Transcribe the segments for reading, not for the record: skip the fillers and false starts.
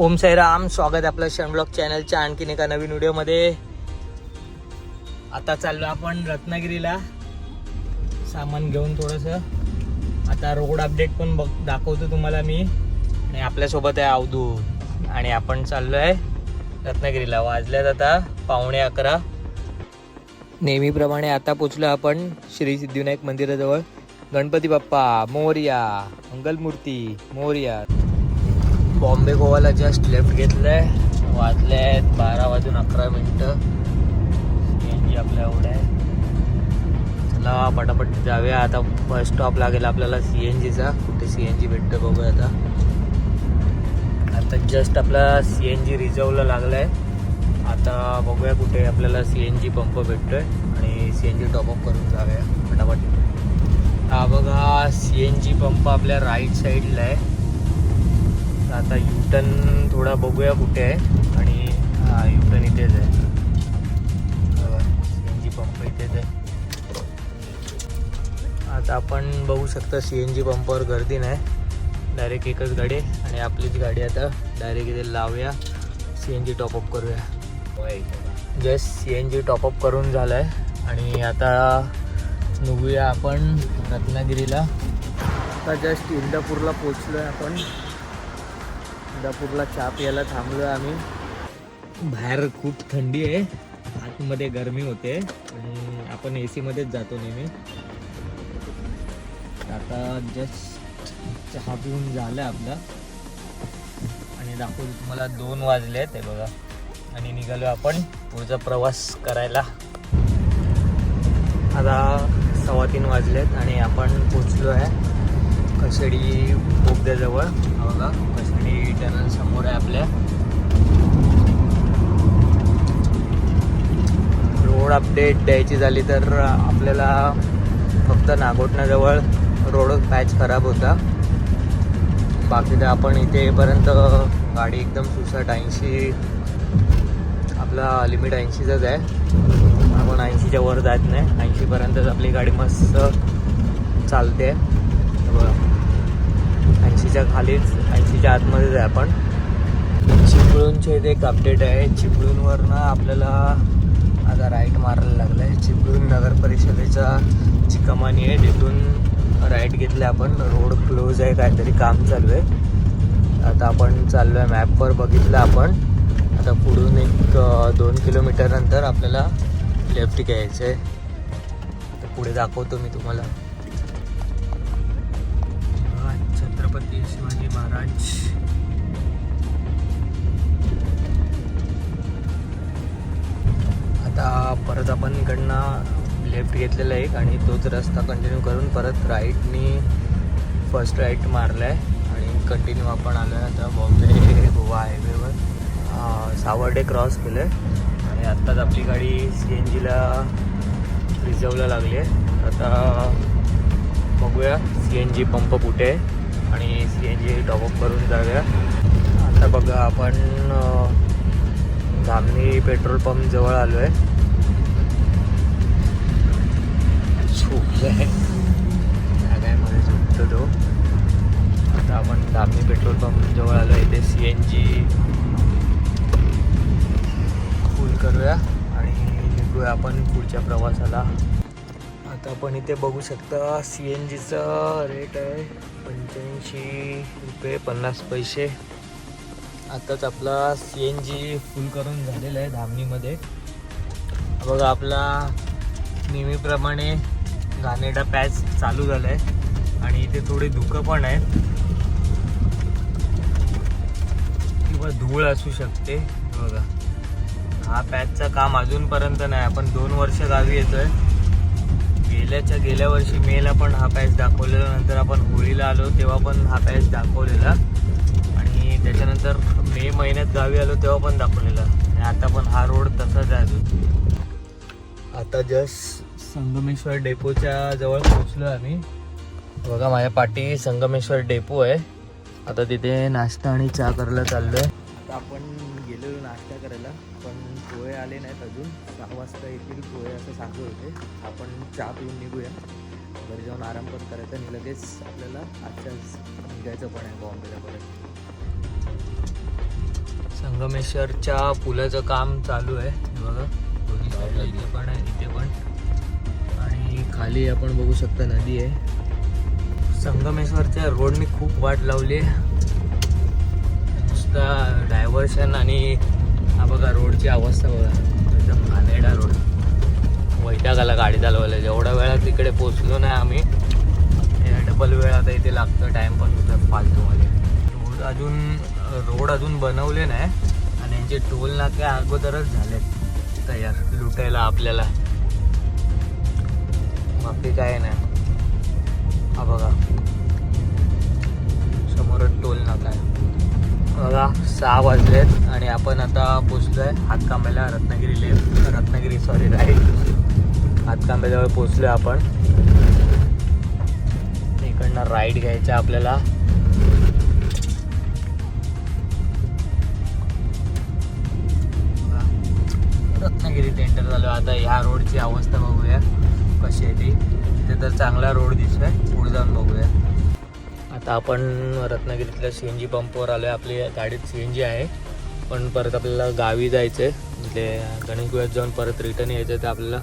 ओम साईराम, स्वागत आहे आपलं शन ब्लॉग चॅनलच्या आणखीन एका नवीन व्हिडिओमध्ये. आता चाललो आपण रत्नागिरीला सामान घेऊन थोडंसं. आता रोड अपडेट पण दाखवतो तुम्हाला मी. आणि आपल्यासोबत आहे अवधूत आणि आपण चाललो आहे रत्नागिरीला. वाजल्यात आता 11:15. नेहमीप्रमाणे आता पोचलो आपण श्री सिद्धिविनायक मंदिराजवळ. गणपती बाप्पा मोरया, मंगलमूर्ती मोरया. बॉम्बे गोवाला जस्ट लेफ्ट घेतलंय. वाजले आहेत 12:11. CNG आपल्या एवढं आहे. चला पटापट जाऊया. आता बस स्टॉप लागेल आपल्याला CNGचा. कुठे CNG भेटतं बघूया आता. आता जस्ट आपला CNG रिझर्वला लागलाय. आता बघूया कुठे आपल्याला CNG पंप भेटतोय आणि CNG टॉपअप करून जाऊया पटापट. हा बघा CNG पंप आपल्या राईट साईडला आहे. आता युटर्न थोडा बघूया कुठे आहे. आणि हा युटर्न इथेच आहे. CNG पंप इथेच आहे. आता आपण बघू शकता CNG पंपावर गर्दी नाही. डायरेक्ट एकच गाडी आणि आपलीच गाडी. आता डायरेक्ट इथे लावूया, CNG टॉपअप करूया. जस्ट CNG टॉपअप करून झालं आहे आणि आता निघूया आपण रत्नागिरीला. आता जस्ट इंदापूरला पोचलो आहे आपण. इंदापूरला चहा प्यायला थांबलो आहे आम्ही. बाहेर खूप थंडी आहे, आतमध्ये गरमी होते आणि आपण AC मध्येच जातो नेहमी. आता जस्ट चहा पिऊन झालं आपला आणि दाखवतो तुम्हाला 2 वाजले आहेत ते बघा. आणि निघालो आपण पुढचा प्रवास करायला. आता 3:15 वाजलेत आणि आपण पोचलो आहे कशेडी बोगद्याजवळ. बघा कशेडी टनल समोर आहे आपल्या. रोड अपडेट द्यायची झाली तर आपल्याला फक्त नागोठण्याजवळ रोड पॅच खराब होता. बाकी तर आपण इथे येईपर्यंत गाडी एकदम सुसाट 80. आपला लिमिट 80चाच आहे. आपण 80च्या वर जात नाही. 80पर्यंतच आपली गाडी मस्त चालते. बघा 80च्या खालीच, 80च्या आतमध्येच आहे आपण. चिपळूणच्या इथे एक अपडेट आहे. चिपळूणवरनं आपल्याला आता राईट मारायला लागलं आहे. चिपळूण नगर परिषदेचा जी कमानी आहे तिथून राईट घेतलं आपण. रोड क्लोज आहे, काहीतरी काम चालू आहे. आता आपण चाललो आहे, मॅपवर बघितलं आपण. आता पुढून एक 2 किलोमीटर नंतर आपल्याला लेफ्ट घ्यायचं आहे. आता पुढे दाखवतो मी तुम्हाला. छत्रपती शिवाजी महाराज. आता परत आपण इकडनं लेफ्ट घेतलेला एक आणि तोच रस्ता कंटिन्यू करून परत राईटनी फर्स्ट राईट मारला आहे आणि कंटिन्यू आपण आलो आहे आता बॉम्बे गोवा हायवेवर. सावर्डे क्रॉस केलं आहे आणि आत्ताच आपली गाडी CNGला रिझर्वला लागली आहे. आता बघूया CNG पंप कुठे आहे आणि CNG टॉपअप करून जाऊया. आता बघा आपण धामणी पेट्रोल पंप जवळ आलो आहे. जागामध्ये झोपतो तो. आता आपण धामणी पेट्रोल पंप जवळ आलो आहे. इथे CNG फुल करूया आणि निघूया आपण पुढच्या प्रवासाला. आता आपण इथे बघू शकता CNGचा रेट आहे 85 रुपये 50 पैसे. आताच आपला CNG फुल करून झालेला आहे धामणीमध्ये. बघा आपला नेहमीप्रमाणे घाणेरडा पॅच चालू झाला आहे आणि इथे थोडे धुकं पण आहे किंवा धूळ असू शकते. बघा हा पॅचचं काम अजूनपर्यंत नाही. आपण 2 वर्ष गावी येतोय. गेल्या वर्षी मेला पण हा पॅच दाखवलेला. नंतर आपण होळीला आलो तेव्हा पण हा पॅच दाखवलेला आणि त्याच्यानंतर मे महिन्यात गावी आलो तेव्हा पण दाखवलेला. आणि आता पण हा रोड तसाच आहे अजून. आता जस्ट संगमेश्वर डेपोच्या जवळ पोचलो आम्ही. बघा माझ्या पाठी संगमेश्वर डेपो आहे. आता तिथे नाश्ता आणि चहा करायला चाललो आहे. आता आपण गेलेलो नाश्ता करायला पण पोहे आले नाहीत अजून. 6 वाजता येतील पोहे असं सांगत होते. आपण चहा पिऊन निघूया. घरी जाऊन आराम पण करायचा आणि लगेच आपल्याला आजच्याच निघायचं पण आहे बॉम्बेला परत. संगमेश्वरच्या पुलाचं काम चालू आहे बघा, दोन्ही साईडला इथे पण आहे इथे पण, आणि खाली आपण बघू शकता नदी आहे. संगमेश्वरच्या रोडनी खूप वाट लावली आहे, नुसता डायव्हर्शन. आणि हा बघा रोडची अवस्था बघा, एकदम घाणेरडा रोड. वैताग आला गाडी चालवायला. जेवढ्या वेळात तिकडे पोचलो नाही आम्ही, डबल वेळ आता इथे लागतं. टाईम पण होतं फालतूमध्ये. रोड अजून बनवले नाही आणि यांचे टोल नाके अगोदरच झालेत तयार लुटायला आपल्याला, बाकी काय नाही. हा बघा समोरच टोल नाका आहे बघा. 6 वाजलेत आणि आपण आता पोचलोय हातकांब्याला. रत्नागिरी हातकांब्याजवळ पोचलोय आपण. इकडनं राईड घ्यायचा आपल्याला. रत्नागिरी एंटर झालो. आता ह्या रोडची अवस्था बघूया कशी आहे ती. इथे तर चांगला रोड दिसतोय, पुढे जाऊन बघूया. आता आपण रत्नागिरीतल्या CNG पंपवर आलो आहे. आपली गाडीत CNG आहे, पण परत आपल्याला गावी जायचं आहे. म्हणजे गणेशगुळ्यात जाऊन परत रिटर्न यायचं आहे, तर आपल्याला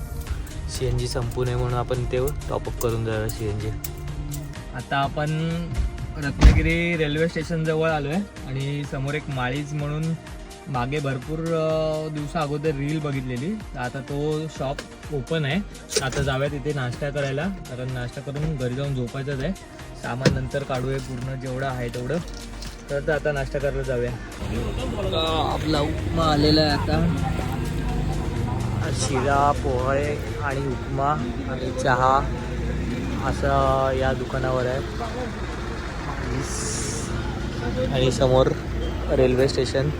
CNG संपू नये म्हणून आपण ते टॉपअप करून जाऊया CNG. आता आपण रत्नागिरी रेल्वे स्टेशनजवळ आलो आहे आणि समोर एक माळीज म्हणून मागे भरपूर दिवसा अगोदर रील बघितलेली. आता तो शॉप ओपन आहे. आता जाऊया तिथे नाश्ता करायला, कारण नाश्ता करून घरी जाऊन झोपायचंच आहे. सामान नंतर काढूया पूर्ण जेवढं आहे तेवढं. तर आता नाश्ता करायला जाऊया. आपला उपमा आलेला आहे आता. शिरा, पोहे आणि उपमा आणि चहा असं या दुकानावर आहे. आणि समोर रेल्वे स्टेशन.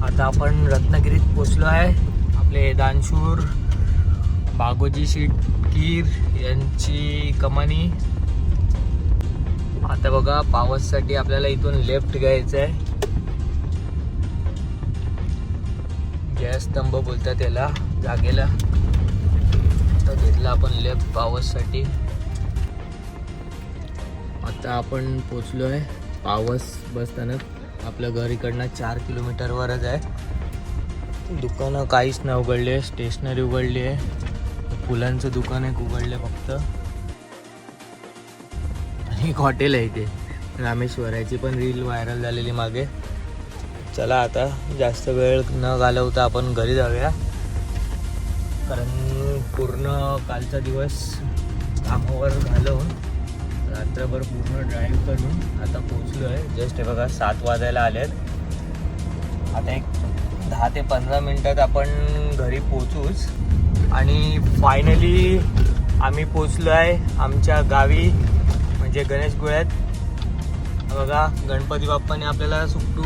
आता आपण रत्नागिरीत पोचलो आहे. आपले दानशूर बागोजी कीर यांची कमानी. आता बघा पावससाठी आपल्याला इथून लेफ्ट घ्यायचं आहे. गॅस स्तंभ बोलतात त्याला जागेला. आता घेतला आपण लेफ्ट पावससाठी. आता आपण पोचलो आहे पावस बस स्थानक. आपलं घर इकडनं 4 किलोमीटरवरच आहे. दुकानं काहीच नाही उघडले. स्टेशनरी उघडली आहे, फुलांचं दुकान एक उघडलं फक्त, आणि एक हॉटेल आहे इथे रामेश्वराची पण रील व्हायरल झालेली मागे. चला आता जास्त वेळ न घालवता आपण घरी जाऊया, कारण पूर्ण कालचा दिवस कामावर घालवून रात्रभर पूर्ण ड्राईव्ह करून आता पोचलो आहे. जस्ट हे बघा 7 वाजायला आलेत. आता एक 10 ते 15 मिनटात आपण घरी पोचूच. आणि फायनली आम्ही पोचलो आहे आमच्या गावी, म्हणजे गणेशगुळ्यात. बघा गणपती बाप्पाने आपल्याला सुट्टू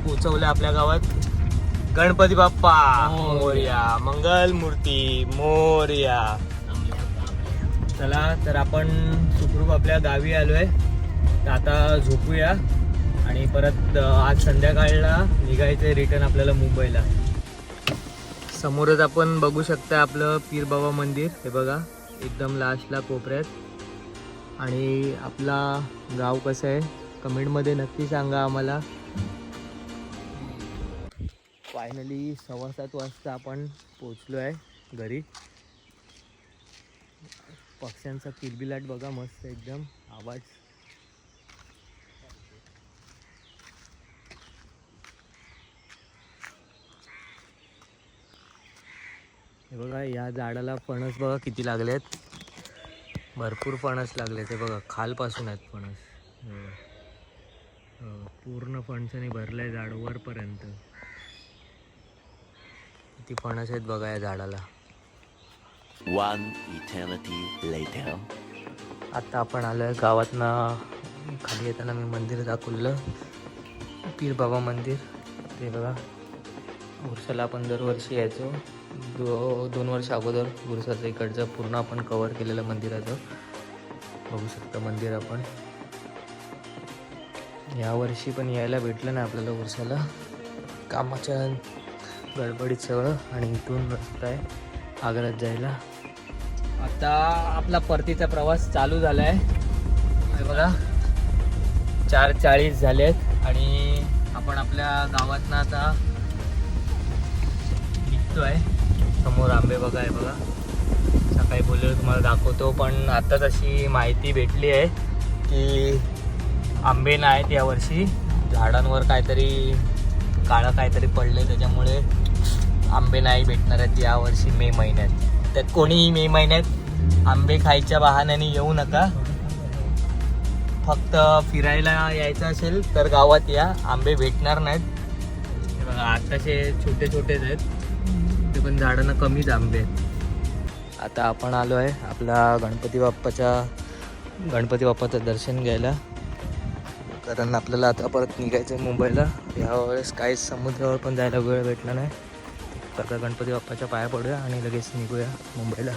पोचवलं आपल्या गावात. गणपती बाप्पा मोरया, मंगल मूर्ती मोरया. चला तर आपण सुखरूप आपल्या गावी आलो आहे. तर आता झोपूया आणि परत आज संध्याकाळला निघायचं आहे रिटर्न आपल्याला मुंबईला. समोरच आपण बघू शकता आपलं पीर बाबा मंदिर. हे बघा एकदम लास्टला कोपऱ्यात. आणि आपला गाव कसं आहे कमेंटमध्ये नक्की सांगा आम्हाला. फायनली 7:15 वाजता आपण पोचलो आहे घरी. पक्ष्यांचा किलबिलाट बघा मस्त एकदम आवाज. हे बघा या झाडाला फणस बघा किती लागलेत. भरपूर फणस लागले. ते बघा खालपासून आहेत फणस. पूर्ण फणसाने भरलंय झाड वरपर्यंत. किती फणस आहेत बघा या झाडाला. One eternity later. आता आपण आलोय गावातनं. खाली येताना मी मंदिर दाखवलं, पीर बाबा मंदिर. ते बघा उरसाला आपण दरवर्षी यायचो. 2 वर्ष अगोदर उरसाचं इकडचं पूर्ण आपण कव्हर केलेलं मंदिराचं बघू शकता मंदिर आपण. यावर्षी पण यायला भेटलं नाही आपल्याला उरसाला, कामाच्या गडबडीत सगळं. आणि इथून रस्ता आहे आग्र्यात जायला. आता आपला परतीचा प्रवास चालू झाला आहे. बघा 4:40 झाले आहेत आणि आपण आपल्या गावातनं आता निघतोय. समोर आंबे बघा आहे बघा. सकाळी बोललो तुम्हाला दाखवतो, पण आता तशी माहिती भेटली आहे की आंबे नाहीत यावर्षी. झाडांवर काहीतरी काळं काहीतरी पडले, त्याच्यामुळे आंबे नाही भेटणार आहेत यावर्षी मे महिन्यात. तर कोणीही मे महिन्यात आंबे खायच्या बहाण्याने येऊ नका. फक्त फिरायला यायचं असेल तर गावात या, आंबे भेटणार नाहीत. हे बघा आताचे छोटे छोटेच आहेत, ते पण झाडांना कमीच आंबे आहेत. आता आपण आलो आहे आपला गणपती बाप्पाचं दर्शन घ्यायला, कारण आपल्याला आता परत निघायचं आहे मुंबईला. यावेळेस काहीच समुद्रावर पण जायला वेळ भेटला नाही. आता गणपती बाप्पाच्या पाया पडूया आणि लगेच निघूया मुंबईला.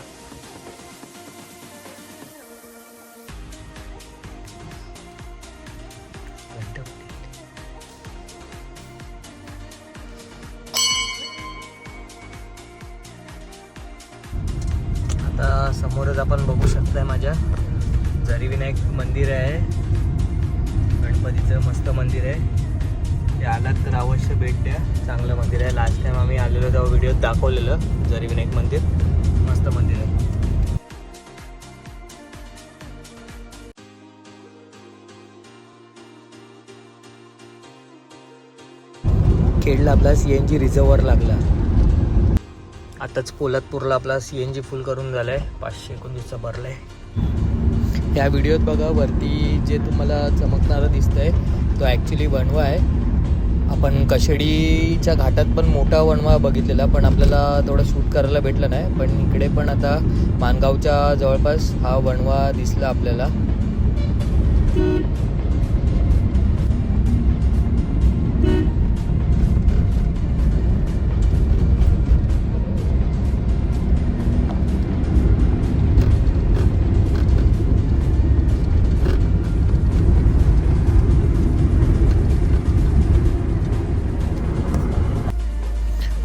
आता समोरच आपण बघू शकताय माझ्या झरीविनायक मंदिर आहे. गणपतीचं मस्त मंदिर आहे. ते आलात तर अवश्य भेट द्या. चांगलं मंदिर आहे. लास्ट टाइम आम्ही आलेलो तेव्हा व्हिडिओत दाखवलेलं झरीविनायक मंदिर. मस्त मंदिर आहे. खेडला आपला CNG रिझर्वर लागला. आताच पोलादपूरला आपला CNG फुल करून झालाय. 519चा भरलाय. या व्हिडिओत बघा वरती जे तुम्हाला चमकणारं दिसतंय तो ॲक्च्युली वणवा आहे. आपण कशेडीच्या घाटात पण मोठा वणवा बघितलेला, पण आपल्याला थोडं शूट करायला भेटलं नाही. पण इकडे पण आता मानगावच्या जवळपास हा वणवा दिसला आपल्याला.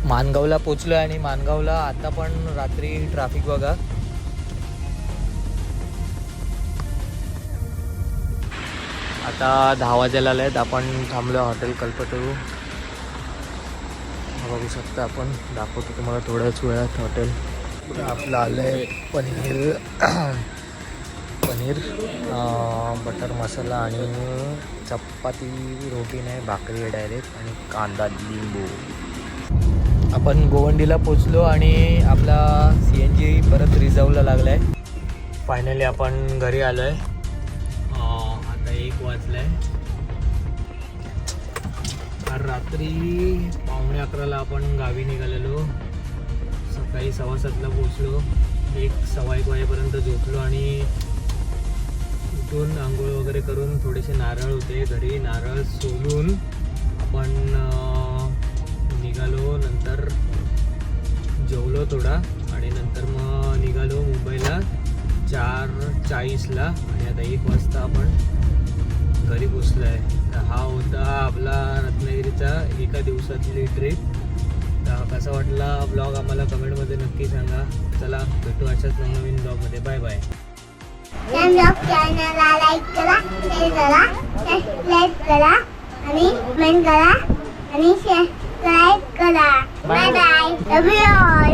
मानगावला पोचलो आणि मानगावला आता पण रात्री ट्रॅफिक बघा. आता 10 वाजायला आलेत. आपण थांबलो हॉटेल कल्पतरू. बघू शकता आपण, दाखवतो तुम्हाला थोड्याच वेळात हॉटेल. आपलं आलं आहे पनीर बटर मसाला आणि चपाती रोटी नाही, भाकरी आहे डायरेक्ट आणि कांदा लिंबू. आपण गोवंडीला पोचलो आणि आपला CNG परत रिझर्वला लागला आहे. फायनली आपण घरी आलो आहे. आता 1 वाजला आहे. रात्री 11:45 आपण गावी निघालेलो. सकाळी 7:15ला पोचलो. 1-1:15 वाजेपर्यंत झोपलो आणि उठून आंघोळ वगैरे करून थोडेसे नारळ होते घरी, नारळ सोलून आपण निघालो. नंतर जेवलो थोडा आणि नंतर मग निघालो मुंबईला 4:40ला आणि आता 1 वाजता आपण घरी पोचलो आहे. तर हा होता आपला रत्नागिरीचा एका दिवसातली ट्रिप. तर कसा वाटला ब्लॉग आम्हाला कमेंटमध्ये नक्की सांगा. चला भेटू अशाच नवीन ब्लॉगमध्ये. Bye bye. चॅनलला लाईक करा, शेअर करा, सबस्क्राईब करा आणि कमेंट करा आणि सबस्क्राईब करा. Bye bye. Love you all.